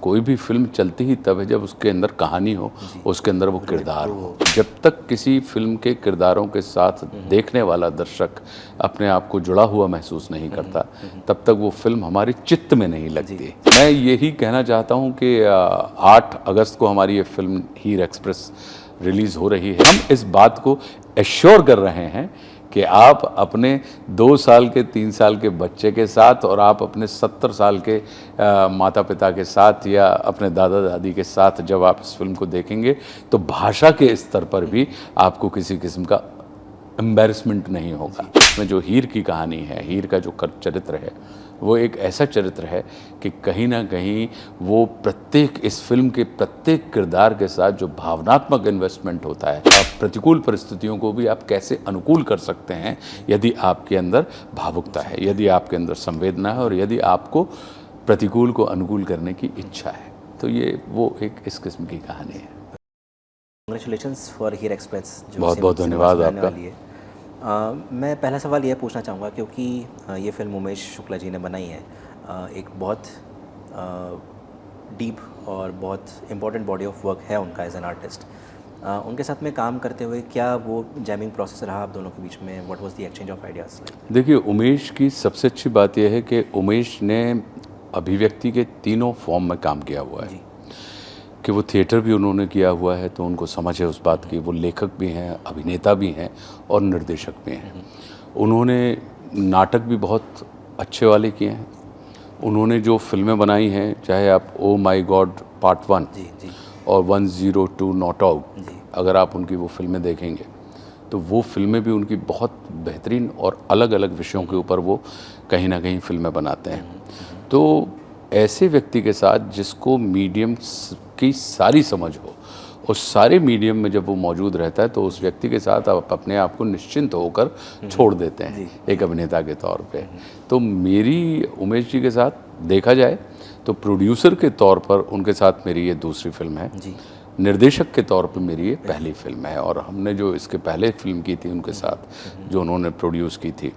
कोई भी फिल्म चलती ही तब है जब उसके अंदर कहानी हो, उसके अंदर वो किरदार हो। जब तक किसी फिल्म के किरदारों के साथ देखने वाला दर्शक अपने आप को जुड़ा हुआ महसूस नहीं करता, तब तक वो फिल्म हमारे चित्त में नहीं लगती। मैं यही कहना चाहता हूँ कि 8 अगस्त को हमारी ये फिल्म हीर एक्सप्रेस रिलीज़ हो रही है। हम इस बात को एश्योर कर रहे हैं कि आप अपने 2 साल के 3 साल के बच्चे के साथ और आप अपने 70 साल के माता पिता के साथ या अपने दादा दादी के साथ जब आप इस फिल्म को देखेंगे तो भाषा के स्तर पर भी आपको किसी किस्म का एम्बैरेसमेंट नहीं होगा। इसमें जो हीर की कहानी है, हीर का जो चरित्र है, वो एक ऐसा चरित्र है कि कहीं ना कहीं वो प्रत्येक इस फिल्म के प्रत्येक किरदार के साथ जो भावनात्मक इन्वेस्टमेंट होता है, आप प्रतिकूल परिस्थितियों को भी आप कैसे अनुकूल कर सकते हैं यदि आपके अंदर भावुकता है, यदि आपके अंदर संवेदना है और यदि आपको प्रतिकूल को अनुकूल करने की इच्छा है। तो ये वो एक इस किस्म की कहानी है। Congratulations for Heer express. बहुत बहुत धन्यवाद आपका। मैं पहला सवाल यह पूछना चाहूँगा क्योंकि ये फिल्म उमेश शुक्ला जी ने बनाई है, एक बहुत डीप और बहुत इम्पोर्टेंट बॉडी ऑफ वर्क है उनका एज एन आर्टिस्ट। उनके साथ में काम करते हुए क्या वो जैमिंग प्रोसेस रहा आप दोनों के बीच में? What was the exchange of ideas? देखिए, उमेश की सबसे अच्छी बात यह है कि उमेश ने अभिव्यक्ति के तीनों फॉर्म में काम किया हुआ है कि वो थिएटर भी उन्होंने किया हुआ है, तो उनको समझ है उस बात की। वो लेखक भी हैं, अभिनेता भी हैं और निर्देशक भी हैं। उन्होंने नाटक भी बहुत अच्छे वाले किए हैं। उन्होंने जो फिल्में बनाई हैं, चाहे आप ओ माय गॉड पार्ट 1 और 102 नॉट आउट, अगर आप उनकी वो फिल्में देखेंगे तो वो फिल्में भी उनकी बहुत बेहतरीन और अलग अलग विषयों के ऊपर वो कहीं ना कहीं फिल्में बनाते हैं। तो ऐसे व्यक्ति के साथ जिसको मीडियम की सारी समझ हो, उस सारे मीडियम में जब वो मौजूद रहता है तो उस व्यक्ति के साथ आप अपने आप को निश्चिंत होकर छोड़ देते हैं एक अभिनेता के तौर पे। तो मेरी उमेश जी के साथ देखा जाए तो प्रोड्यूसर के तौर पर उनके साथ मेरी ये दूसरी फिल्म है, निर्देशक के तौर पर मेरी ये पहली फिल्म है। और हमने जो इसके पहले फिल्म की थी उनके साथ जो उन्होंने प्रोड्यूस की थी,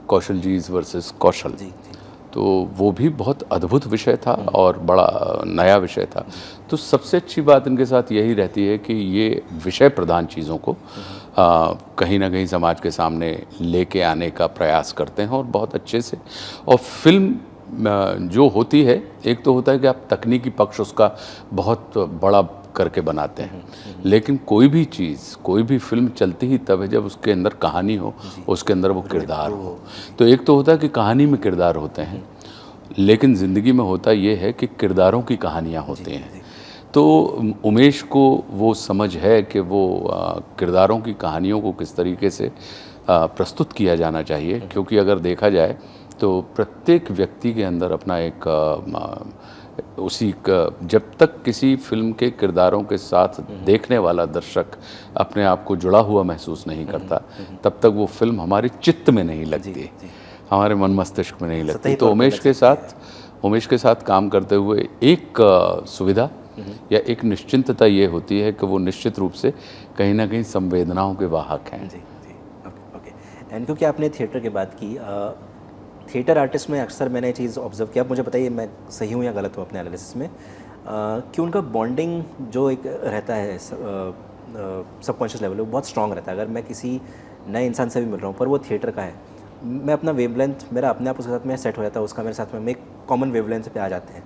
कौशल जीज वर्सेस कौशल, तो वो भी बहुत अद्भुत विषय था और बड़ा नया विषय था। तो सबसे अच्छी बात इनके साथ यही रहती है कि ये विषय प्रधान चीज़ों को कहीं ना कहीं समाज के सामने लेके आने का प्रयास करते हैं और बहुत अच्छे से। और फिल्म जो होती है, एक तो होता है कि आप तकनीकी पक्ष उसका बहुत बड़ा करके बनाते हैं, लेकिन कोई भी चीज़, कोई भी फिल्म चलती ही तब है जब उसके अंदर कहानी हो, उसके अंदर वो किरदार हो। तो एक तो होता है कि कहानी में किरदार होते हैं, लेकिन ज़िंदगी में होता ये है कि किरदारों की कहानियाँ होती हैं। तो उमेश को वो समझ है कि वो किरदारों की कहानियों को किस तरीके से प्रस्तुत किया जाना चाहिए, क्योंकि अगर देखा जाए तो प्रत्येक व्यक्ति के अंदर अपना एक जब तक किसी फिल्म के किरदारों के साथ देखने वाला दर्शक अपने आप को जुड़ा हुआ महसूस नहीं करता, तब तक वो फिल्म हमारे चित्त में नहीं लगती, हमारे मन मस्तिष्क में नहीं लगती। तो उमेश के साथ काम करते हुए एक सुविधा या एक निश्चिंतता ये होती है कि वो निश्चित रूप से कहीं ना कहीं संवेदनाओं के वाहक हैं। ओके। एंड क्योंकि आपने थिएटर की बात की, थिएटर आर्टिस्ट में अक्सर मैंने ये चीज़ ऑब्जर्व किया, मुझे बताइए मैं सही हूँ या गलत हूँ अपने एनालिसिस में, कि उनका बॉन्डिंग जो एक रहता है सबकॉन्शियस लेवल, वो बहुत स्ट्रॉन्ग रहता है। अगर मैं किसी नए इंसान से भी मिल रहा हूँ पर वो थिएटर का है, मैं अपना वेवलेंथ मेरा अपने आप उसके साथ में सेट हो जाता है, उसका मेरे साथ में हम एक कॉमन वेवलेंथ पे आ जाते हैं।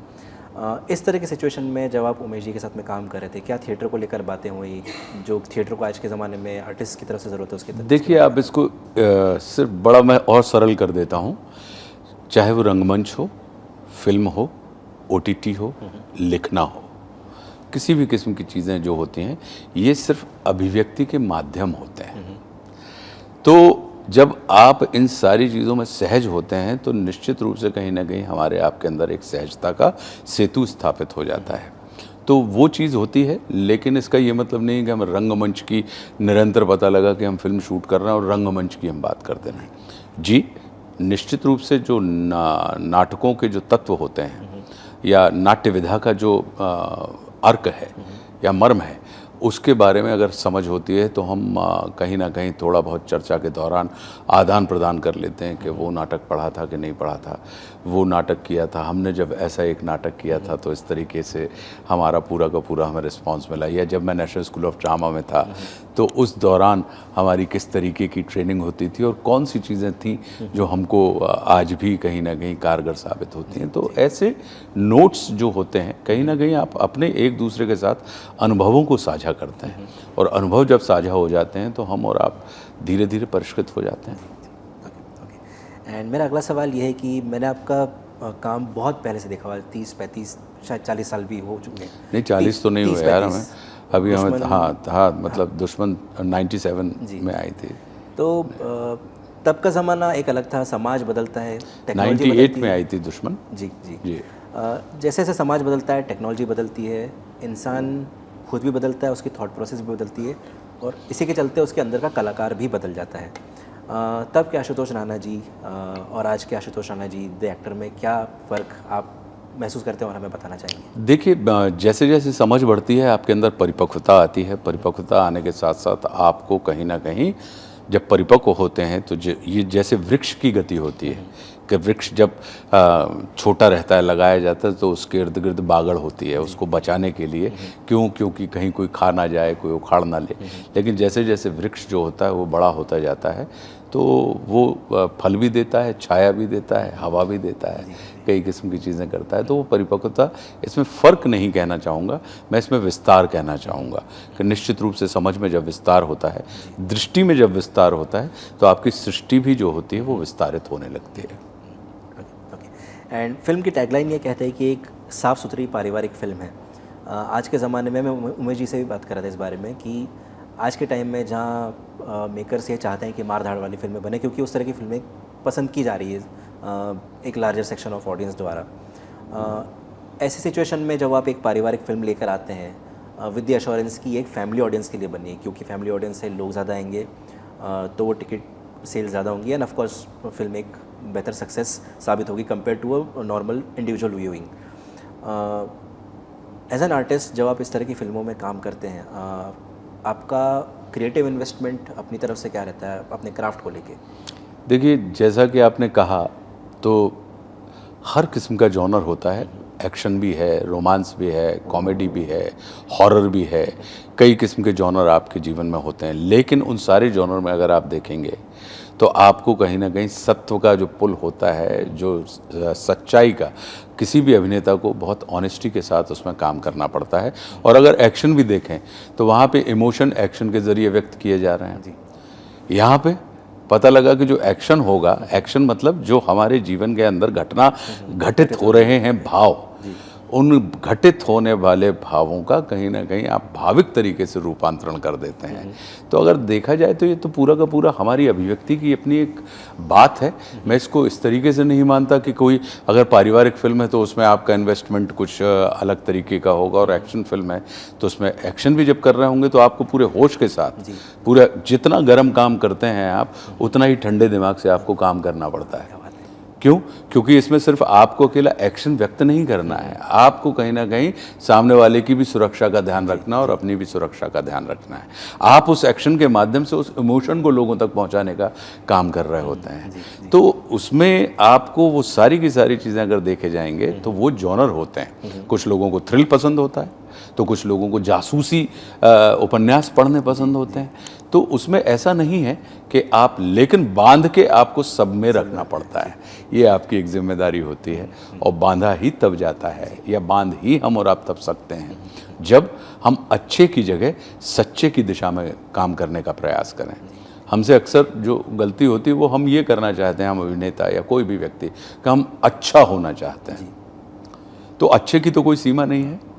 इस तरह की सिचुएशन में जब आप उमेश जी के साथ में काम कर रहे थे, क्या थिएटर को लेकर बातें हुई जो थिएटर को आज के ज़माने में आर्टिस्ट की तरफ से ज़रूरत है उसकी तरफ? देखिए, आप इसको सिर्फ बड़ा मैं और सरल कर देता हूँ। चाहे वो रंगमंच हो, फिल्म हो, OTT हो, लिखना हो, किसी भी किस्म की चीज़ें जो होती हैं, ये सिर्फ अभिव्यक्ति के माध्यम होते हैं। तो जब आप इन सारी चीज़ों में सहज होते हैं तो निश्चित रूप से कहीं ना कहीं हमारे आपके अंदर एक सहजता का सेतु स्थापित हो जाता है। तो वो चीज़ होती है, लेकिन इसका ये मतलब नहीं कि हम रंगमंच की निरंतर पता लगा कि हम फिल्म शूट कर रहे हैं और रंगमंच की हम बात करते नहीं। जी, निश्चित रूप से जो नाटकों के जो तत्व होते हैं या नाट्य विधा का जो अर्क है या मर्म है, उसके बारे में अगर समझ होती है तो हम कहीं ना कहीं थोड़ा बहुत चर्चा के दौरान आदान प्रदान कर लेते हैं कि वो नाटक पढ़ा था कि नहीं पढ़ा था, वो नाटक किया था, हमने जब ऐसा एक नाटक किया था तो इस तरीके से हमारा पूरा का पूरा हमें रिस्पांस मिला, या जब मैं नेशनल स्कूल ऑफ ड्रामा में था तो उस दौरान हमारी किस तरीके की ट्रेनिंग होती थी और कौन सी चीज़ें थी जो हमको आज भी कहीं ना कहीं कारगर साबित होती हैं। तो ऐसे नोट्स जो होते हैं कहीं ना कहीं आप अपने एक दूसरे के साथ अनुभवों को साझा करते हैं, और अनुभव जब साझा हो जाते हैं तो हम और आप धीरे धीरे परिष्कृत हो जाते हैं। एंड मेरा अगला सवाल ये है कि मैंने आपका काम बहुत पहले से देखा हुआ है, 30-35 शायद 40 साल भी हो चुके हैं। नहीं 40 तो नहीं हुए यार हमें, अभी हमें दुश्मन, हाँ मतलब दुश्मन 97 में आई थी। तो तब का ज़माना एक अलग था, समाज बदलता है, टेक्नोलॉजी 98 में आई थी दुश्मन। जी जी जी। जैसे जैसे समाज बदलता है, टेक्नोलॉजी बदलती है, इंसान खुद भी बदलता है, उसकी थॉट प्रोसेस भी बदलती है, और इसी के चलते उसके अंदर का कलाकार भी बदल जाता है। तब के आशुतोष राणा जी और आज के आशुतोष राणा जी द एक्टर में क्या फ़र्क आप महसूस करते हैं और हमें बताना चाहेंगे? देखिए, जैसे जैसे समझ बढ़ती है आपके अंदर परिपक्वता आती है, परिपक्वता आने के साथ साथ आपको कहीं ना कहीं जब परिपक्व होते हैं तो ये जैसे वृक्ष की गति होती है कि वृक्ष जब छोटा रहता है, लगाया जाता है, तो उसके इर्द गिर्द बागड़ होती है उसको बचाने के लिए, क्योंकि कहीं कोई खा ना जाए, कोई उखाड़ ना ले। लेकिन जैसे जैसे वृक्ष जो होता है वो बड़ा होता जाता है तो वो फल भी देता है, छाया भी देता है, हवा भी देता है, कई किस्म की चीज़ें करता है। तो वो परिपक्वता, इसमें फ़र्क नहीं कहना चाहूँगा मैं, इसमें विस्तार कहना चाहूँगा कि निश्चित रूप से समझ में जब विस्तार होता है, दृष्टि में जब विस्तार होता है, तो आपकी सृष्टि भी जो होती है वो विस्तारित होने लगती है। एंड फिल्म की टैगलाइन ये कहते हैं कि एक साफ़ सुथरी पारिवारिक फिल्म है। आज के ज़माने में, मैं उमेश जी से भी बात कर रहा था इस बारे में, कि आज के टाइम में जहाँ मेकर्स ये चाहते हैं कि मार धाड़ वाली फिल्में बने, क्योंकि उस तरह की फिल्में पसंद की जा रही है एक लार्जर सेक्शन ऑफ ऑडियंस द्वारा। ऐसी सिचुएशन में जब आप एक पारिवारिक फिल्म लेकर आते हैं विद द एश्योरेंस की एक फैमिली ऑडियंस के लिए बनी है, क्योंकि फैमिली ऑडियंस से लोग ज़्यादा आएंगे तो वो टिकट सेल ज़्यादा होंगी, एंड ऑफ कोर्स फिल्म एक बेहतर सक्सेस साबित होगी compare to a normal individual viewing. As an artist जब आप इस तरह की फिल्मों में काम करते हैं, आपका क्रिएटिव इन्वेस्टमेंट अपनी तरफ से क्या रहता है अपने क्राफ्ट को लेके? देखिए, जैसा कि आपने कहा, तो हर किस्म का जॉनर होता है, एक्शन भी है, रोमांस भी है, कॉमेडी भी है, हॉरर भी है, कई किस्म के जॉनर आपके जीवन में होते हैं। लेकिन उन सारे जॉनर में अगर आप देखेंगे तो आपको कहीं ना कहीं सत्व का जो पुल होता है, जो सच्चाई का, किसी भी अभिनेता को बहुत ऑनेस्टी के साथ उसमें काम करना पड़ता है। और अगर एक्शन भी देखें तो वहाँ पे इमोशन एक्शन के ज़रिए व्यक्त किए जा रहे हैं। यहाँ पे पता लगा कि जो एक्शन होगा, एक्शन मतलब जो हमारे जीवन के अंदर घटित हो रहे हैं भाव, उन घटित होने वाले भावों का कहीं ना कहीं आप भाविक तरीके से रूपांतरण कर देते हैं। तो अगर देखा जाए तो ये तो पूरा का पूरा हमारी अभिव्यक्ति की अपनी एक बात है। मैं इसको इस तरीके से नहीं मानता कि कोई अगर पारिवारिक फिल्म है तो उसमें आपका इन्वेस्टमेंट कुछ अलग तरीके का होगा, और एक्शन फिल्म है तो उसमें एक्शन भी जब कर रहे होंगे तो आपको पूरे होश के साथ, पूरा जितना गर्म काम करते हैं आप, उतना ही ठंडे दिमाग से आपको काम करना पड़ता है। क्यों? क्योंकि इसमें सिर्फ आपको अकेला एक्शन व्यक्त नहीं करना है, आपको कहीं ना कहीं सामने वाले की भी सुरक्षा का ध्यान रखना और अपनी भी सुरक्षा का ध्यान रखना है। आप उस एक्शन के माध्यम से उस इमोशन को लोगों तक पहुंचाने का काम कर रहे होते हैं। तो उसमें आपको वो सारी की सारी चीज़ें अगर देखे जाएंगे तो वो जॉनर होते हैं। कुछ लोगों को थ्रिल पसंद होता है, तो कुछ लोगों को जासूसी उपन्यास पढ़ने पसंद होते हैं। तो उसमें ऐसा नहीं है कि आप, लेकिन बांध के आपको सब में रखना पड़ता है, ये आपकी एक जिम्मेदारी होती है। और बांधा ही तब जाता है, या बांध ही हम और आप तब सकते हैं जब हम अच्छे की जगह सच्चे की दिशा में काम करने का प्रयास करें। हमसे अक्सर जो गलती होती है वो हम ये करना चाहते हैं, हम अभिनेता या कोई भी व्यक्ति, कि हम अच्छा होना चाहते हैं। तो अच्छे की तो कोई सीमा नहीं है।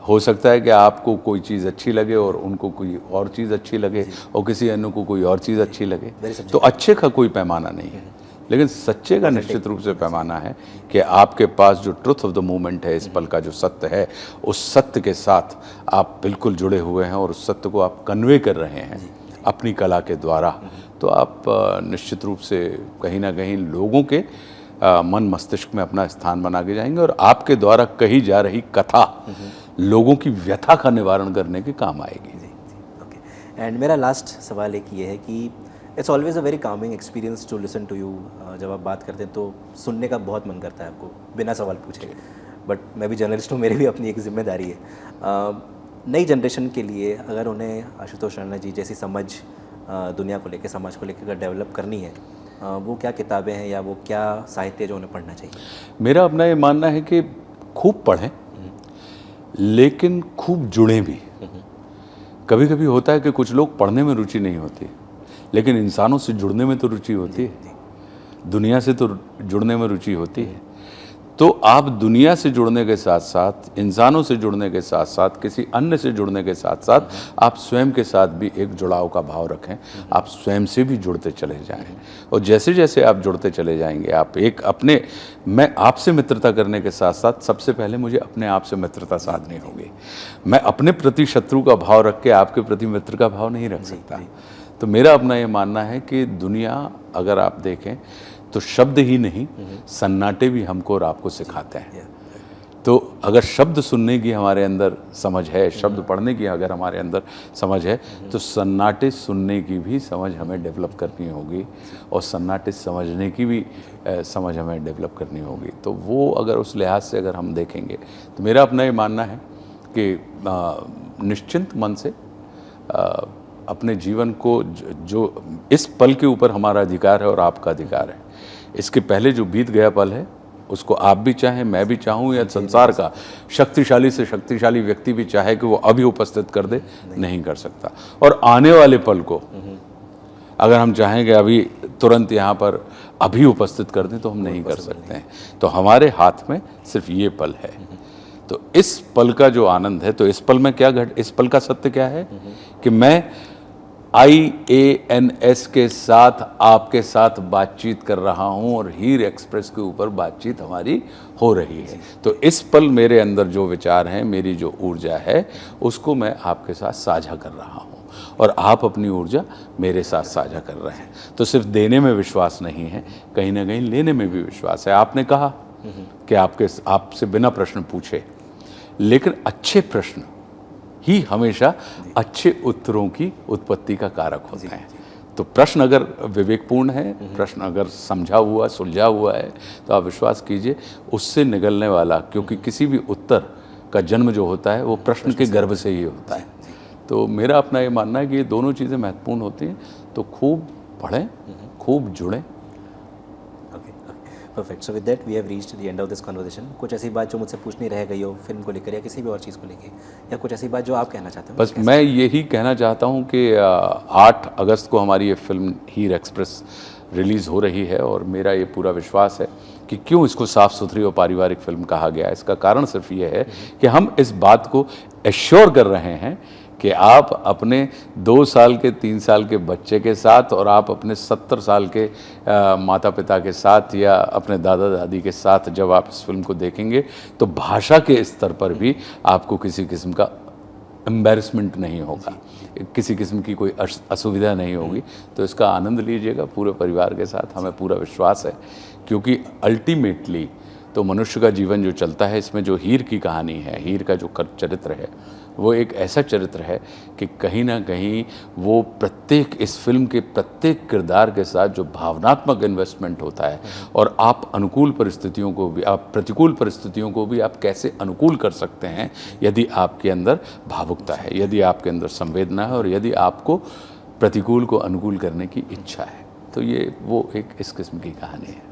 हो सकता है कि आपको कोई चीज़ अच्छी लगे और उनको कोई और चीज़ अच्छी लगे, और किसी अन्य को कोई और चीज़ अच्छी लगे। तो अच्छे का कोई पैमाना नहीं है, लेकिन सच्चे का निश्चित रूप से पैमाना है कि आपके पास जो ट्रुथ ऑफ द मोमेंट है, इस पल का जो सत्य है, उस सत्य के साथ आप बिल्कुल जुड़े हुए हैं और उस सत्य को आप कन्वे कर रहे हैं अपनी कला के द्वारा। तो आप निश्चित रूप से कहीं ना कहीं लोगों के मन मस्तिष्क में अपना स्थान बना के जाएंगे, और आपके द्वारा कही जा रही कथा लोगों की व्यथा का निवारण करने के काम आएगी। ओके। एंड मेरा लास्ट सवाल एक ये है कि it's always a very calming experience to listen to you. जब आप बात करते हैं तो सुनने का बहुत मन करता है आपको बिना सवाल पूछे। बट मैं भी जर्नलिस्ट हूँ, मेरी भी अपनी एक जिम्मेदारी है। नई जनरेशन के लिए अगर उन्हें आशुतोष राणा जी जैसी समझ दुनिया को लेकर, समाज को लेकर अगर डेवलप करनी है, वो क्या किताबें हैं या वो क्या साहित्य जो उन्हें पढ़ना चाहिए? मेरा अपना ये मानना है कि खूब पढ़ें, लेकिन खूब जुड़ें भी। कभी कभी होता है कि कुछ लोग पढ़ने में रुचि नहीं होती, लेकिन इंसानों से जुड़ने में तो रुचि होती है, दुनिया से तो जुड़ने में रुचि होती है। तो आप दुनिया से जुड़ने के साथ साथ, इंसानों से जुड़ने के साथ साथ, किसी अन्य से जुड़ने के साथ साथ आप स्वयं के साथ भी एक जुड़ाव का भाव रखें। आप स्वयं से भी जुड़ते चले जाएं, और जैसे जैसे आप जुड़ते चले जाएंगे, आप एक अपने, मैं आपसे मित्रता करने के साथ साथ सबसे पहले मुझे अपने आप से मित्रता साधनी होगी। मैं अपने प्रति शत्रु का भाव रख के आपके प्रति मित्र का भाव नहीं रख सकता। तो मेरा अपना ये मानना है कि दुनिया अगर आप देखें तो शब्द ही नहीं, सन्नाटे भी हमको और आपको सिखाते हैं। तो अगर शब्द सुनने की हमारे अंदर समझ है, शब्द पढ़ने की अगर हमारे अंदर समझ है, तो सन्नाटे सुनने की भी समझ हमें डेवलप करनी होगी, और सन्नाटे समझने की भी समझ हमें डेवलप करनी होगी। तो वो अगर उस लिहाज से अगर हम देखेंगे, तो मेरा अपना ये मानना है कि निश्चिंत मन से अपने जीवन को, जो इस पल के ऊपर हमारा अधिकार है और आपका अधिकार है, इसके पहले जो बीत गया पल है उसको आप भी चाहें, मैं भी चाहूँ, या संसार का शक्तिशाली से शक्तिशाली व्यक्ति भी चाहे कि वो अभी उपस्थित कर दे, नहीं कर सकता। और आने वाले पल को अगर हम चाहेंगे अभी तुरंत यहाँ पर अभी उपस्थित कर दें, तो हम नहीं कर सकते हैं। तो हमारे हाथ में सिर्फ ये पल है। तो इस पल का जो आनंद है, तो इस पल में क्या इस पल का सत्य क्या है कि मैं IANS के साथ आपके साथ बातचीत कर रहा हूं, और हीर एक्सप्रेस के ऊपर बातचीत हमारी हो रही है। तो इस पल मेरे अंदर जो विचार हैं, मेरी जो ऊर्जा है, उसको मैं आपके साथ साझा कर रहा हूं, और आप अपनी ऊर्जा मेरे साथ साझा कर रहे हैं। तो सिर्फ देने में विश्वास नहीं है, कहीं ना कहीं लेने में भी विश्वास है। आपने कहा कि आपसे बिना प्रश्न पूछे, लेकिन अच्छे प्रश्न ही हमेशा अच्छे उत्तरों की उत्पत्ति का कारक होते हैं। तो प्रश्न अगर विवेकपूर्ण है, प्रश्न अगर समझा हुआ, सुलझा हुआ है, तो आप विश्वास कीजिए उससे निकलने वाला, क्योंकि किसी भी उत्तर का जन्म जो होता है वो प्रश्न के गर्भ से ही होता है। तो मेरा अपना ये मानना है कि ये दोनों चीज़ें महत्वपूर्ण होती हैं। तो खूब पढ़ें, खूब जुड़ें। Perfect. So with that we have reached the end of this conversation. कुछ ऐसी बात जो मुझसे पूछनी रह गई हो फिल्म को लेकर, या किसी भी और चीज़ को लेकर, या कुछ ऐसी बात जो आप कहना चाहते हो? बस मैं यही कहना चाहता हूँ कि 8 अगस्त को हमारी ये फिल्म हीर एक्सप्रेस रिलीज़ हो रही है, और मेरा ये पूरा विश्वास है कि क्यों इसको साफ़ सुथरी और पारिवारिक फिल्म कहा गया है। इसका कारण सिर्फ ये है कि हम इस बात को एश्योर कर रहे हैं कि आप अपने 2 साल के 3 साल के बच्चे के साथ, और आप अपने 70 साल के माता पिता के साथ, या अपने दादा दादी के साथ जब आप इस फिल्म को देखेंगे, तो भाषा के स्तर पर भी आपको किसी किस्म का एम्बैरसमेंट नहीं होगा, किसी किस्म की कोई असुविधा नहीं होगी। तो इसका आनंद लीजिएगा पूरे परिवार के साथ, हमें पूरा विश्वास है। क्योंकि अल्टीमेटली तो मनुष्य का जीवन जो चलता है, इसमें जो हीर की कहानी है, हीर का जो चरित्र है, वो एक ऐसा चरित्र है कि कहीं ना कहीं वो प्रत्येक, इस फिल्म के प्रत्येक किरदार के साथ जो भावनात्मक इन्वेस्टमेंट होता है, और आप अनुकूल परिस्थितियों को भी, आप प्रतिकूल परिस्थितियों को भी आप कैसे अनुकूल कर सकते हैं, यदि आपके अंदर भावुकता है, यदि आपके अंदर संवेदना है, और यदि आपको प्रतिकूल को अनुकूल करने की इच्छा है। तो ये वो एक इस किस्म की कहानी है।